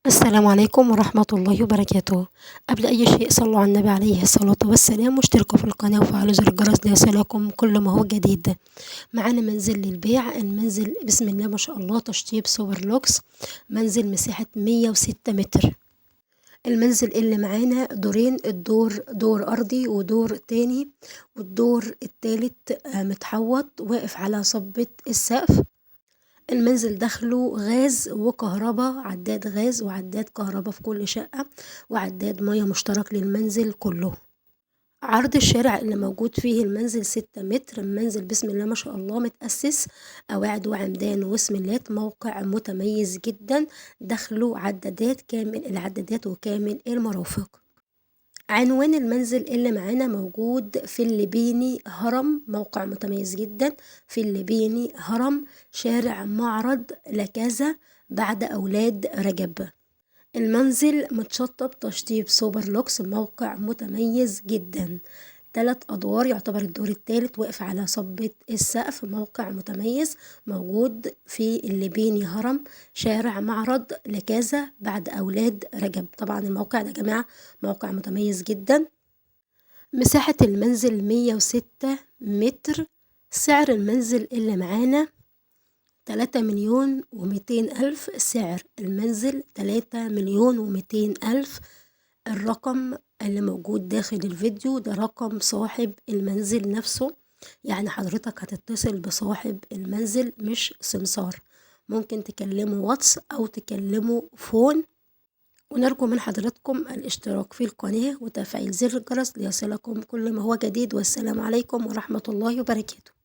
السلام عليكم ورحمة الله وبركاته. قبل أي شيء صلوا على النبي عليه الصلاة والسلام، واشتركوا في القناة وفعلوا زر الجرس ليصلكم كل ما هو جديد. معانا منزل للبيع. المنزل بسم الله ما شاء الله تشطيب سوبر لوكس. منزل مساحة 106 متر. المنزل اللي معانا دورين، الدور دور أرضي ودور تاني، والدور التالت متحوط واقف على صبة السقف. المنزل دخله غاز وكهرباء، عداد غاز وعداد كهرباء في كل شقة، وعداد مية مشترك للمنزل كله. عرض الشارع اللي موجود فيه المنزل 6 متر. المنزل بسم الله ما شاء الله متأسس قواعد وعمدان وسملات، موقع متميز جدا. دخله عدادات، كامل العدادات وكامل المرافق. عنوان المنزل اللي معانا موجود في الليبيني هرم، موقع متميز جدا في الليبيني هرم، شارع معرض لكذا بعد أولاد رجب. المنزل متشطب تشطيب سوبر لوكس، موقع متميز جدا. 3 أدوار، يعتبر الدور الثالث واقف على صبة السقف. موقع متميز موجود في الليبيني هرم، شارع معرض لكذا بعد أولاد رجب. طبعا الموقع ده يا جماعة موقع متميز جدا. مساحة المنزل 106 متر. سعر المنزل اللي معانا 3,200,000. سعر المنزل 3,200,000. الرقم اللي موجود داخل الفيديو ده رقم صاحب المنزل نفسه، يعني حضرتك هتتصل بصاحب المنزل مش سمسار. ممكن تكلمه واتس أو تكلمه فون. ونرجو من حضراتكم الاشتراك في القناة وتفعيل زر الجرس ليصلكم كل ما هو جديد. والسلام عليكم ورحمة الله وبركاته.